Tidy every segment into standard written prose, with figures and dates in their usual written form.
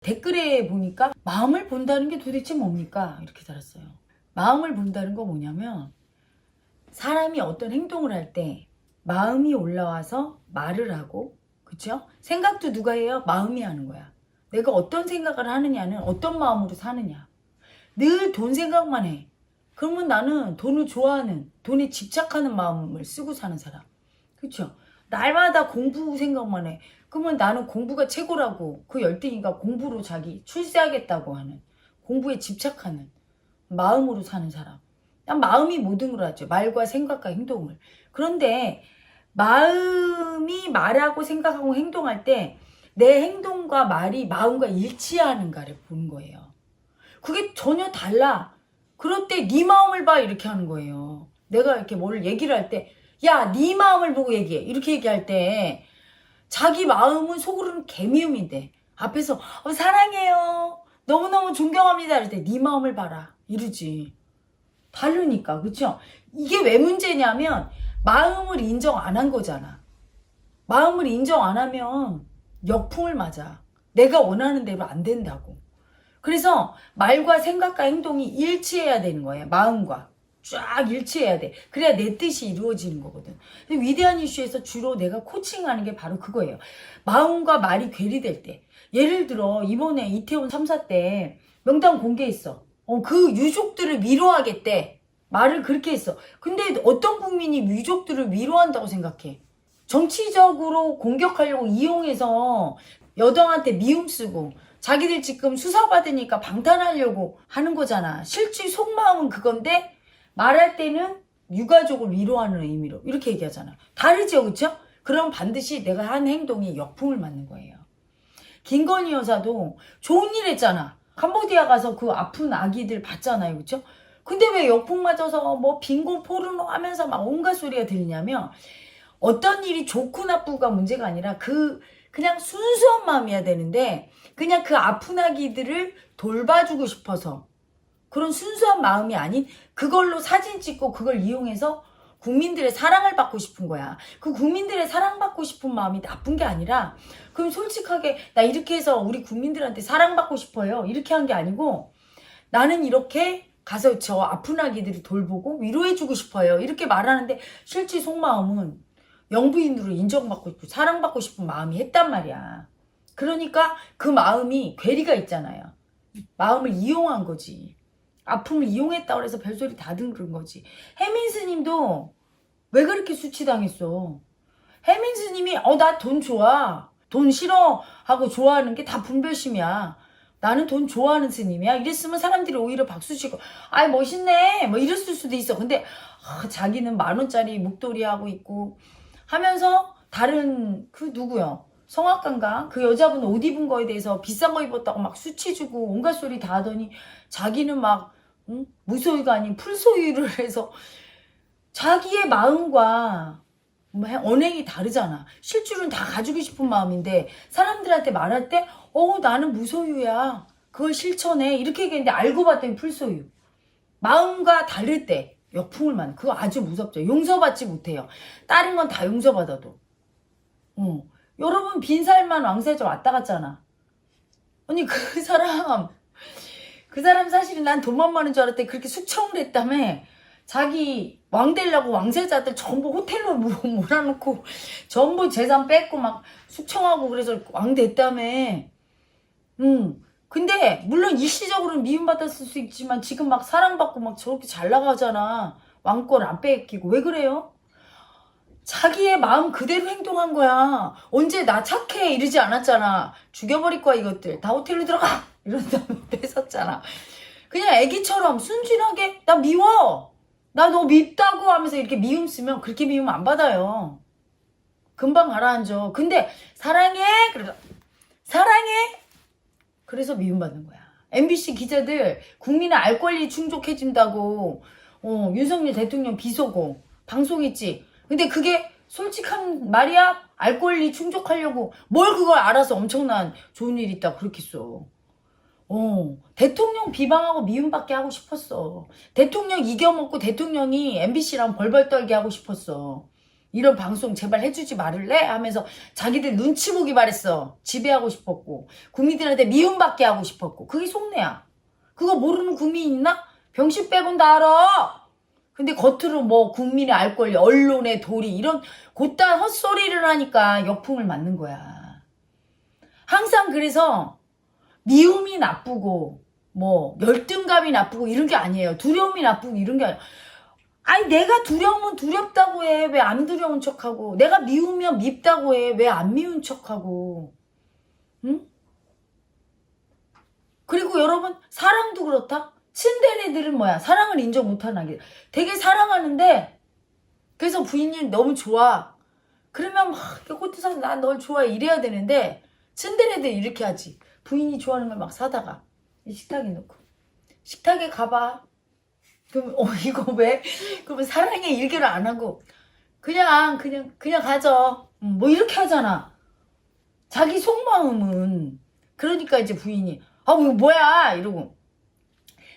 댓글에 보니까 마음을 본다는 게 도대체 뭡니까? 이렇게 달았어요. 마음을 본다는 거 뭐냐면 사람이 어떤 행동을 할 때 마음이 올라와서 말을 하고, 그쵸? 생각도 누가 해요? 마음이 하는 거야. 내가 어떤 생각을 하느냐는 어떤 마음으로 사느냐. 늘 돈 생각만 해. 그러면 나는 돈을 좋아하는, 돈에 집착하는 마음을 쓰고 사는 사람. 그쵸? 날마다 공부 생각만 해. 그러면 나는 공부가 최고라고, 그 열등이가 공부로 자기 출세하겠다고 하는, 공부에 집착하는 마음으로 사는 사람. 난 마음이 모든 걸 하죠. 말과 생각과 행동을. 그런데 마음이 말하고 생각하고 행동할 때 내 행동과 말이 마음과 일치하는가를 보는 거예요. 그게 전혀 달라. 그럴 때 네 마음을 봐, 이렇게 하는 거예요. 내가 이렇게 뭘 얘기를 할 때, 야, 네 마음을 보고 얘기해, 이렇게 얘기할 때 자기 마음은 속으로는 개미움인데 앞에서 사랑해요, 너무너무 존경합니다 이럴 때 네 마음을 봐라 이러지. 다르니까. 그쵸? 이게 왜 문제냐면 마음을 인정 안 한 거잖아. 마음을 인정 안 하면 역풍을 맞아. 내가 원하는 대로 안 된다고. 그래서 말과 생각과 행동이 일치해야 되는 거예요. 마음과 쫙 일치해야 돼. 그래야 내 뜻이 이루어지는 거거든. 근데 위대한 이슈에서 주로 내가 코칭하는 게 바로 그거예요. 마음과 말이 괴리될 때. 예를 들어 이번에 이태원 3사 때 명단 공개했어. 그 유족들을 위로하겠대. 말을 그렇게 했어. 근데 어떤 국민이 유족들을 위로한다고 생각해? 정치적으로 공격하려고 이용해서 여당한테 미움 쓰고 자기들 지금 수사받으니까 방탄하려고 하는 거잖아. 실제 속마음은 그건데 말할 때는 유가족을 위로하는 의미로 이렇게 얘기하잖아. 다르죠, 그쵸? 그럼 반드시 내가 한 행동이 역풍을 맞는 거예요. 김건희 여사도 좋은 일 했잖아. 캄보디아 가서 그 아픈 아기들 봤잖아요, 그쵸? 근데 왜 역풍 맞아서 뭐 빙고 포르노 하면서 막 온갖 소리가 들리냐면 어떤 일이 좋고 나쁘가 문제가 아니라 그냥 순수한 마음이어야 되는데 그냥 그 아픈 아기들을 돌봐주고 싶어서 그런 순수한 마음이 아닌 그걸로 사진 찍고 그걸 이용해서 국민들의 사랑을 받고 싶은 거야. 그 국민들의 사랑받고 싶은 마음이 나쁜 게 아니라 그럼 솔직하게 나 이렇게 해서 우리 국민들한테 사랑받고 싶어요. 이렇게 한 게 아니고 나는 이렇게 가서 저 아픈 아기들을 돌보고 위로해주고 싶어요. 이렇게 말하는데 실제 속마음은 영부인으로 인정받고 싶고 사랑받고 싶은 마음이 했단 말이야. 그러니까 그 마음이 괴리가 있잖아요. 마음을 이용한 거지. 아픔을 이용했다고 해서 별소리 다 듣는 거지. 혜민 스님도 왜 그렇게 수치당했어? 혜민 스님이 나 돈 좋아, 돈 싫어 하고 좋아하는 게 다 분별심이야. 나는 돈 좋아하는 스님이야. 이랬으면 사람들이 오히려 박수치고 아이 멋있네 뭐 이랬을 수도 있어. 근데 자기는 10,000원짜리 목도리 하고 있고 하면서 다른 그 누구요? 성악가인가? 그 여자분 옷 입은 거에 대해서 비싼 거 입었다고 막 수치주고 온갖 소리 다 하더니 자기는 막 무소유가 아닌 풀소유를 해서 자기의 마음과 언행이 다르잖아. 실줄은 다 가지고 싶은 마음인데 사람들한테 말할 때 나는 무소유야, 그걸 실천해 이렇게 얘기했는데 알고 봤더니 풀소유. 마음과 다를 때 역풍을 맞는, 그거 아주 무섭죠. 용서받지 못해요. 다른 건 다 용서받아도. 여러분 빈살만 왕세자 왔다 갔잖아. 아니 그 사람 사실은 난 돈만 많은 줄 알았더니 그렇게 숙청을 했다며. 자기 왕 되려고 왕세자들 전부 호텔로 몰아놓고 전부 재산 뺏고 막 숙청하고 그래서 왕 됐다며. 근데 물론 일시적으로는 미움받았을 수 있지만 지금 막 사랑받고 막 저렇게 잘 나가잖아. 왕권 안 뺏기고. 왜 그래요? 자기의 마음 그대로 행동한 거야. 언제 나 착해 이러지 않았잖아. 죽여버릴 거야 이것들. 다 호텔로 들어가 이런 다음에 뺏었잖아. 그냥 애기처럼 순진하게 나 미워, 나 너 밉다고 하면서 이렇게 미움 쓰면 그렇게 미움 안 받아요. 금방 가라앉아. 근데 사랑해 그래서 사랑해 그래서 미움받는 거야. MBC 기자들 국민의 알 권리 충족해준다고 윤석열 대통령 비속어 방송했지. 근데 그게 솔직한 말이야? 알 권리 충족하려고 뭘 그걸 알아서 엄청난 좋은 일 있다 그렇게 써. 대통령 비방하고 미움받게 하고 싶었어. 대통령 이겨먹고 대통령이 MBC랑 벌벌 떨게 하고 싶었어. 이런 방송 제발 해주지 말을래? 하면서 자기들 눈치 보기 바랬어. 지배하고 싶었고 국민들한테 미움받게 하고 싶었고 그게 속내야. 그거 모르는 국민 있나? 병신 빼곤 다 알아. 근데 겉으로 뭐 국민의 알 권리, 언론의 도리 이런 곧단 헛소리를 하니까 역풍을 맞는 거야. 항상 그래서 미움이 나쁘고 뭐 열등감이 나쁘고 이런 게 아니에요. 두려움이 나쁘고 이런 게 아니에요. 아니 내가 두려우면 두렵다고 해. 왜 안 두려운 척하고. 내가 미우면 밉다고 해. 왜 안 미운 척하고. 응? 그리고 여러분 사랑도 그렇다. 친데레들은 뭐야. 사랑을 인정 못하는 게 되게 사랑하는데 그래서 부인이 너무 좋아. 그러면 막 호텔에서 난 널 좋아해 이래야 되는데 친데레들 이렇게 하지. 부인이 좋아하는 걸 막 사다가 식탁에 놓고 식탁에 가봐. 그럼 이거 왜? 그러면 사랑의 일개를 안 하고 그냥 가져. 뭐 이렇게 하잖아. 자기 속마음은 그러니까 이제 부인이 이거 뭐야 이러고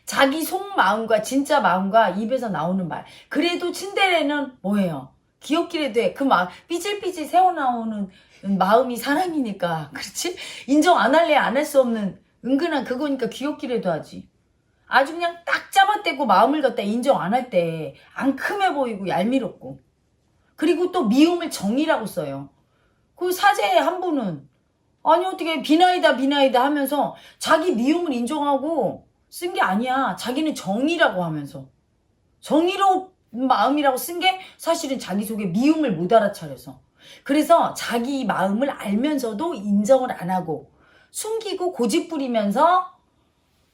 자기 속마음과 진짜 마음과 입에서 나오는 말. 그래도 친데레는 뭐예요? 귀엽기라도 해. 그 마음 삐질삐질 새어나오는 마음이 사랑이니까 그렇지? 인정 안 할래 안 할 수 없는 은근한 그거니까 귀엽기라도 하지. 아주 그냥 딱 잡아떼고 마음을 갖다 인정 안 할 때 앙큼해 보이고 얄미웠고 그리고 또 미움을 정이라고 써요. 그 사제의 한 분은 아니 어떻게 비나이다 하면서 자기 미움을 인정하고 쓴 게 아니야. 자기는 정이라고 하면서 정의로운 마음이라고 쓴 게 사실은 자기 속에 미움을 못 알아차려서 그래서 자기 마음을 알면서도 인정을 안 하고 숨기고 고집 부리면서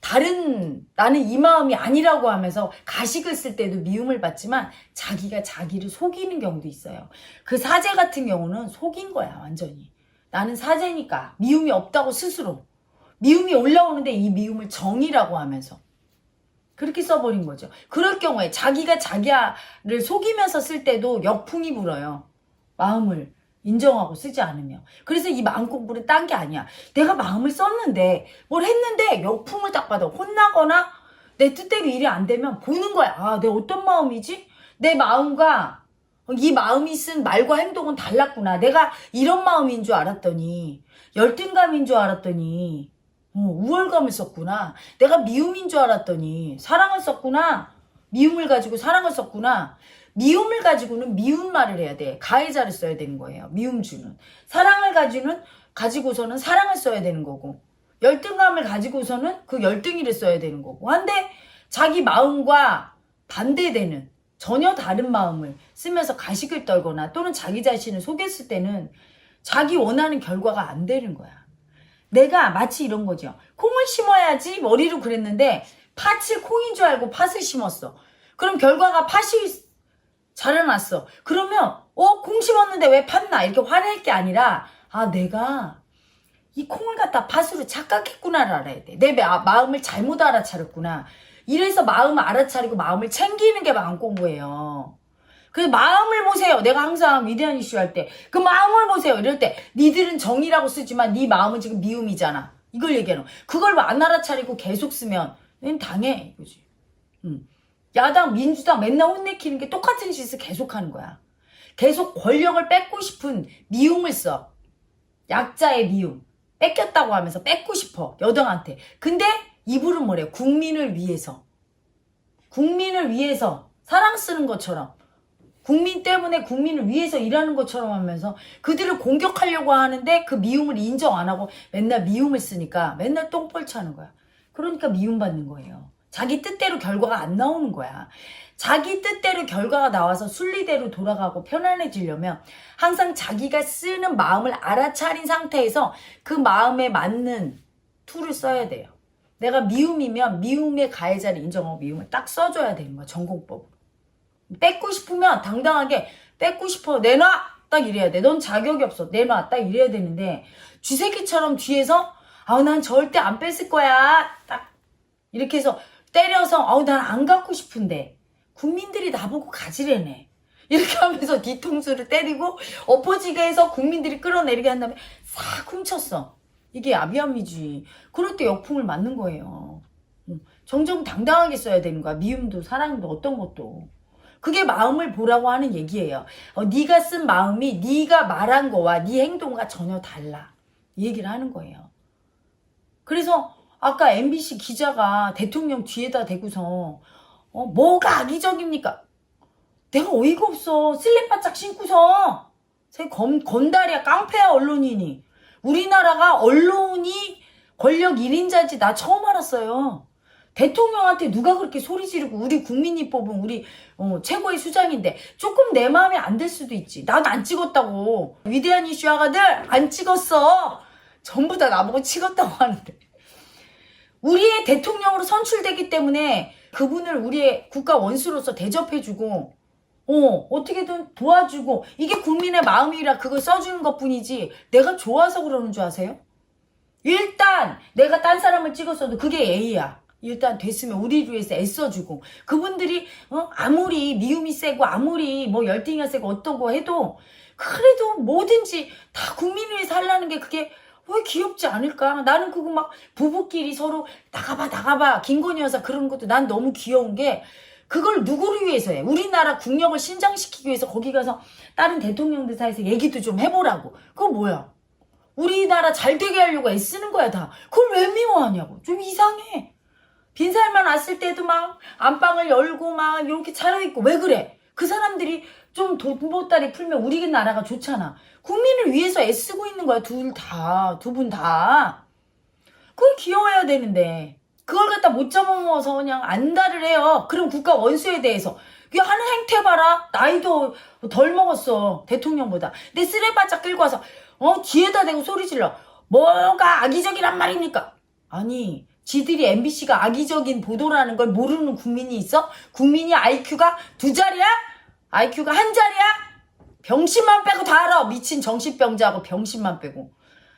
다른 나는 이 마음이 아니라고 하면서 가식을 쓸 때도 미움을 받지만 자기가 자기를 속이는 경우도 있어요. 그 사제 같은 경우는 속인 거야 완전히. 나는 사제니까 미움이 없다고 스스로. 미움이 올라오는데 이 미움을 정이라고 하면서 그렇게 써버린 거죠. 그럴 경우에 자기가 자기를 속이면서 쓸 때도 역풍이 불어요. 마음을 인정하고 쓰지 않으면. 그래서 이 마음 공부는 딴 게 아니야. 내가 마음을 썼는데 뭘 했는데 역풍을 딱 받아. 혼나거나 내 뜻대로 일이 안 되면 보는 거야. 아, 내 어떤 마음이지? 내 마음과 이 마음이 쓴 말과 행동은 달랐구나. 내가 이런 마음인 줄 알았더니 열등감인 줄 알았더니 우월감을 썼구나. 내가 미움인 줄 알았더니 사랑을 썼구나. 미움을 가지고 사랑을 썼구나. 미움을 가지고는 미운 말을 해야 돼. 가해자를 써야 되는 거예요. 미움 주는. 사랑을 가지고서는 사랑을 써야 되는 거고. 열등감을 가지고서는 그 열등이를 써야 되는 거고. 한데 자기 마음과 반대되는 전혀 다른 마음을 쓰면서 가식을 떨거나 또는 자기 자신을 속였을 때는 자기 원하는 결과가 안 되는 거야. 내가 마치 이런 거죠. 콩을 심어야지 머리로 그랬는데 팥을 콩인 줄 알고 팥을 심었어. 그럼 결과가 팥이 자라났어. 그러면 콩 심었는데 왜 팥나 이렇게 화낼 게 아니라 내가 이 콩을 갖다 팥으로 착각했구나를 알아야 돼. 내 마음을 잘못 알아차렸구나. 이래서 마음을 알아차리고 마음을 챙기는 게 마음 공부예요. 그래서 마음을 보세요. 내가 항상 위대한 이슈 할 때 그 마음을 보세요. 이럴 때 니들은 정이라고 쓰지만 네 마음은 지금 미움이잖아. 이걸 얘기하는 거야. 그걸 안 알아차리고 계속 쓰면 넌 당해 이거지. 야당 민주당 맨날 혼내키는 게 똑같은 짓을 계속하는 거야. 계속 권력을 뺏고 싶은 미움을 써. 약자의 미움. 뺏겼다고 하면서 뺏고 싶어 여당한테. 근데 이불은 뭐래요? 국민을 위해서 사랑 쓰는 것처럼 국민 때문에 국민을 위해서 일하는 것처럼 하면서 그들을 공격하려고 하는데 그 미움을 인정 안 하고 맨날 미움을 쓰니까 맨날 똥벌 차는 거야. 그러니까 미움받는 거예요. 자기 뜻대로 결과가 안 나오는 거야. 자기 뜻대로 결과가 나와서 순리대로 돌아가고 편안해지려면 항상 자기가 쓰는 마음을 알아차린 상태에서 그 마음에 맞는 툴을 써야 돼요. 내가 미움이면 미움의 가해자를 인정하고 미움을 딱 써줘야 되는 거야. 전공법으로. 뺏고 싶으면 당당하게 뺏고 싶어 내놔 딱 이래야 돼. 넌 자격이 없어 내놔 딱 이래야 되는데 쥐새끼처럼 뒤에서 난 절대 안 뺏을 거야 딱 이렇게 해서 때려서 난 안 갖고 싶은데 국민들이 나보고 가지래네 이렇게 하면서 뒤통수를 때리고 엎어지게 해서 국민들이 끌어내리게 한 다음에 싹 훔쳤어. 이게 아비아미지. 그럴 때 역풍을 맞는 거예요. 정정 당당하게 써야 되는 거야. 미움도 사랑도 어떤 것도. 그게 마음을 보라고 하는 얘기예요. 네가 쓴 마음이 네가 말한 거와 네 행동과 전혀 달라. 이 얘기를 하는 거예요. 그래서 아까 MBC 기자가 대통령 뒤에다 대고서 뭐가 악의적입니까? 내가 어이가 없어. 슬립 바짝 신고서. 건달이야, 깡패야, 언론인이. 우리나라가 언론이 권력 1인자인지 나 처음 알았어요. 대통령한테 누가 그렇게 소리 지르고 우리 국민이 뽑은 우리 최고의 수장인데 조금 내 마음에 안 들 수도 있지. 난 안 찍었다고. 위대한 이슈 아가들 안 찍었어. 전부 다 나보고 찍었다고 하는데. 우리의 대통령으로 선출되기 때문에 그분을 우리의 국가 원수로서 대접해주고 어떻게든 도와주고 이게 국민의 마음이라 그걸 써주는 것뿐이지 내가 좋아서 그러는 줄 아세요? 일단 내가 딴 사람을 찍었어도 그게 예의야. 일단 됐으면 우리를 위해서 애써주고 그분들이 아무리 미움이 세고 아무리 뭐 열등이가 세고 어떠고 해도 그래도 뭐든지 다 국민을 위해서 하려는 게 그게 왜 귀엽지 않을까? 나는 그거 막 부부끼리 서로 나가봐 김건희 여사 그런 것도 난 너무 귀여운 게 그걸 누구를 위해서 해? 우리나라 국력을 신장시키기 위해서 거기 가서 다른 대통령들 사이에서 얘기도 좀 해보라고. 그거 뭐야? 우리나라 잘 되게 하려고 애쓰는 거야 다. 그걸 왜 미워하냐고. 좀 이상해. 빈살만 왔을 때도 막 안방을 열고 막 이렇게 차려입고 왜 그래? 그 사람들이 좀 돈보따리 풀면 우리나라가 좋잖아. 국민을 위해서 애쓰고 있는 거야 두 분 다. 그걸 귀여워야 되는데 그걸 갖다 못 잡아먹어서 그냥 안달을 해요. 그럼 국가 원수에 대해서 이 하는 행태 봐라. 나이도 덜 먹었어 대통령보다. 내 쓰레바짝 끌고 와서 뒤에다 대고 소리 질러. 뭐가 악의적이란 말입니까? 아니 지들이 MBC가 악의적인 보도라는 걸 모르는 국민이 있어? 국민이 IQ가 2자리야? IQ가 1자리야? 병신만 빼고 다 알아. 미친 정신병자하고 병신만 빼고.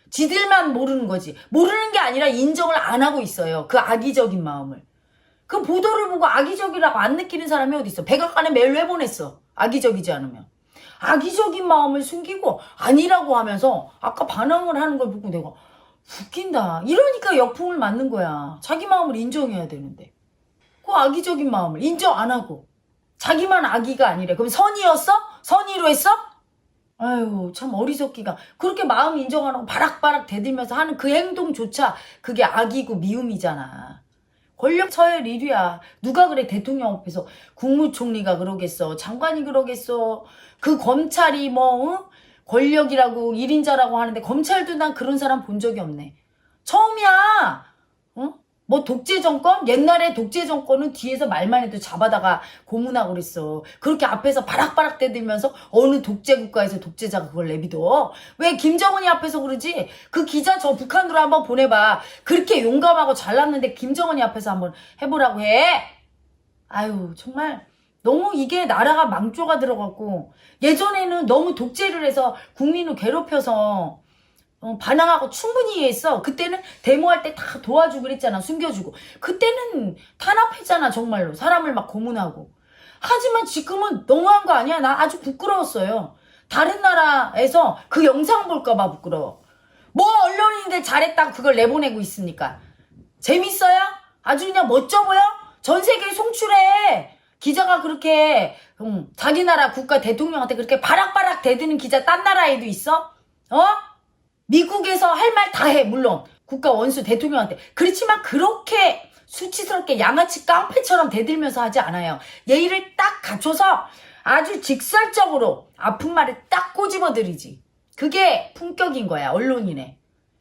지들만 모르는 거지. 모르는 게 아니라 인정을 안 하고 있어요. 그 악의적인 마음을. 그 보도를 보고 악의적이라고 안 느끼는 사람이 어디 있어. 백악관에 메일 왜 보냈어? 악의적이지 않으면. 악의적인 마음을 숨기고 아니라고 하면서 아까 반항을 하는 걸 보고 내가 웃긴다. 이러니까 역풍을 맞는 거야. 자기 마음을 인정해야 되는데. 그 악의적인 마음을 인정 안 하고 자기만 악의가 아니래. 그럼 선의였어? 선의로 했어? 아유 참 어리석기가. 그렇게 마음 인정 안 하고 바락바락 대들면서 하는 그 행동조차 그게 악이고 미움이잖아. 권력 처열 1위야. 누가 그래 대통령 앞에서 국무총리가 그러겠어. 장관이 그러겠어. 그 검찰이 권력이라고 1인자라고 하는데 검찰도 난 그런 사람 본 적이 없네. 처음이야. 뭐 독재 정권? 옛날에 독재 정권은 뒤에서 말만 해도 잡아다가 고문하고 그랬어. 그렇게 앞에서 바락바락 대들면서 어느 독재 국가에서 독재자가 그걸 내비둬. 왜 김정은이 앞에서 그러지? 그 기자 저 북한으로 한번 보내봐. 그렇게 용감하고 잘났는데 김정은이 앞에서 한번 해보라고 해. 아유 정말 너무 이게 나라가 망조가 들어갔고 예전에는 너무 독재를 해서 국민을 괴롭혀서 반항하고 충분히 이해했어. 그때는 데모할 때 다 도와주고 그랬잖아. 숨겨주고. 그때는 탄압했잖아 정말로. 사람을 막 고문하고. 하지만 지금은 너무한 거 아니야? 나 아주 부끄러웠어요. 다른 나라에서 그 영상 볼까 봐 부끄러워. 뭐 언론인들 잘했다고 그걸 내보내고 있으니까. 재밌어요? 아주 그냥 멋져 보여? 전 세계에 송출해. 기자가 그렇게 자기 나라 국가 대통령한테 그렇게 바락바락 대드는 기자 딴 나라에도 있어? 미국에서 할 말 다 해. 물론 국가 원수 대통령한테. 그렇지만 그렇게 수치스럽게 양아치 깡패처럼 대들면서 하지 않아요. 예의를 딱 갖춰서 아주 직설적으로 아픈 말을 딱 꼬집어들이지. 그게 품격인 거야. 언론인의.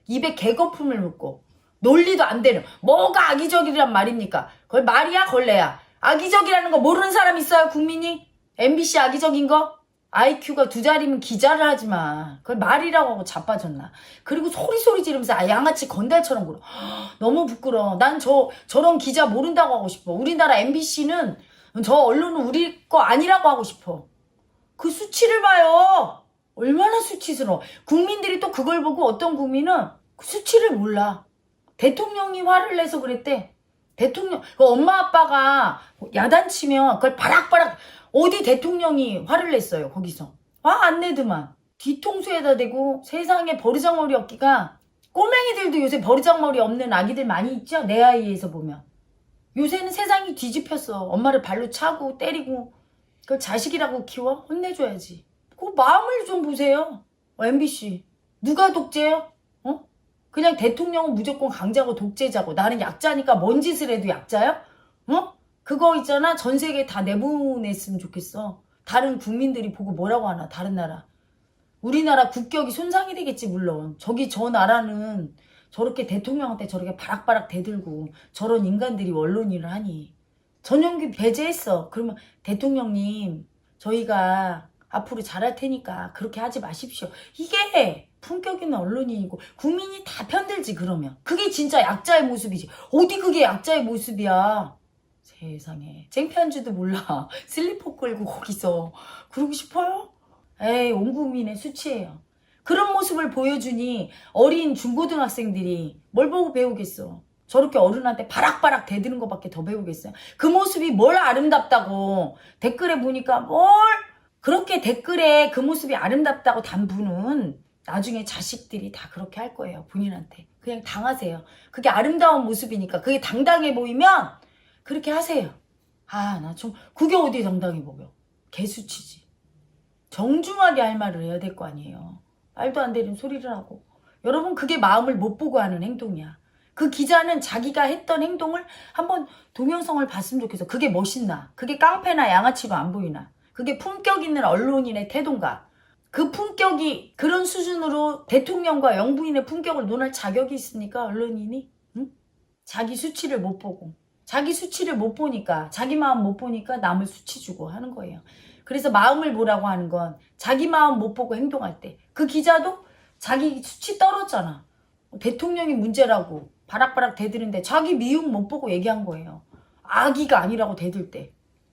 입에 개거품을 묻고 논리도 안 되는. 뭐가 악의적이란 말입니까? 그걸 말이야 걸레야. 악의적이라는 거 모르는 사람 있어요 국민이? MBC 악의적인 거? IQ가 2자리면 기자를 하지 마. 그걸 말이라고 하고 자빠졌나. 그리고 소리 지르면서 양아치 건달처럼 굴어. 너무 부끄러워. 난 저런 기자 모른다고 하고 싶어. 우리나라 MBC는 저 언론은 우리 거 아니라고 하고 싶어. 그 수치를 봐요. 얼마나 수치스러워. 국민들이 또 그걸 보고 어떤 국민은 그 수치를 몰라. 대통령이 화를 내서 그랬대. 대통령, 그 엄마 아빠가 야단치면 그걸 바락바락 어디 대통령이 화를 냈어요 거기서. 화 안 내더만. 뒤통수에다 대고 세상에 버르장머리 없기가. 꼬맹이들도 요새 버르장머리 없는 아기들 많이 있죠. 내 아이에서 보면. 요새는 세상이 뒤집혔어. 엄마를 발로 차고 때리고 그걸 자식이라고 키워? 혼내줘야지. 그 마음을 좀 보세요. MBC. 누가 독재요? 어? 그냥 대통령은 무조건 강자고 독재자고 나는 약자니까 뭔 짓을 해도 약자야? 어? 그거 있잖아. 전 세계에 다 내보냈으면 좋겠어. 다른 국민들이 보고 뭐라고 하나. 다른 나라. 우리나라 국격이 손상이 되겠지 물론. 저 나라는 저렇게 대통령한테 저렇게 바락바락 대들고 저런 인간들이 언론인을 하니. 전용기 배제했어. 그러면 대통령님 저희가 앞으로 잘할 테니까 그렇게 하지 마십시오. 이게 품격 있는 언론인이고 국민이 다 편들지 그러면. 그게 진짜 약자의 모습이지. 어디 그게 약자의 모습이야. 세상에. 창피한 줄도 몰라. 슬리퍼 끌고 거기서 그러고 싶어요? 에이 온 국민의 수치예요. 그런 모습을 보여주니 어린 중고등학생들이 뭘 보고 배우겠어. 저렇게 어른한테 바락바락 대드는 것밖에 더 배우겠어요. 그 모습이 뭘 아름답다고 댓글에 보니까 뭘 그렇게 댓글에 그 모습이 아름답다고 단 분은 나중에 자식들이 다 그렇게 할 거예요. 본인한테. 그냥 당하세요. 그게 아름다운 모습이니까 그게 당당해 보이면 그렇게 하세요. 아, 나 좀 그게 어디 당당해 보여. 개수치지. 정중하게 할 말을 해야 될 거 아니에요. 말도 안 되는 소리를 하고. 여러분 그게 마음을 못 보고 하는 행동이야. 그 기자는 자기가 했던 행동을 한번 동영상을 봤으면 좋겠어. 그게 멋있나? 그게 깡패나 양아치로 안 보이나? 그게 품격 있는 언론인의 태도인가? 그 품격이 그런 수준으로 대통령과 영부인의 품격을 논할 자격이 있습니까? 언론인이? 응? 자기 수치를 못 보고. 자기 수치를 못 보니까 자기 마음 못 보니까 남을 수치 주고 하는 거예요. 그래서 마음을 보라고 하는 건 자기 마음 못 보고 행동할 때 그 기자도 자기 수치 떨었잖아. 대통령이 문제라고 바락바락 대드는데 자기 미움 못 보고 얘기한 거예요. 아기가 아니라고 대들 때.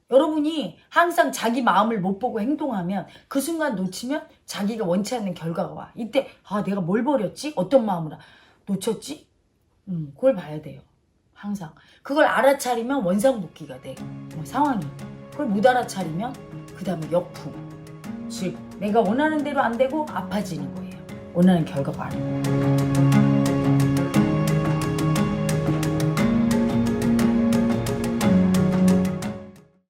여러분이 항상 자기 마음을 못 보고 행동하면 그 순간 놓치면 자기가 원치 않는 결과가 와. 이때 아 내가 뭘 버렸지? 어떤 마음으로 놓쳤지? 그걸 봐야 돼요. 항상. 그걸 알아차리면 원상복귀가 돼. 상황이. 그걸 못 알아차리면 그 다음에 역풍. 즉 내가 원하는 대로 안 되고 아파지는 거예요. 원하는 결과가 안 돼.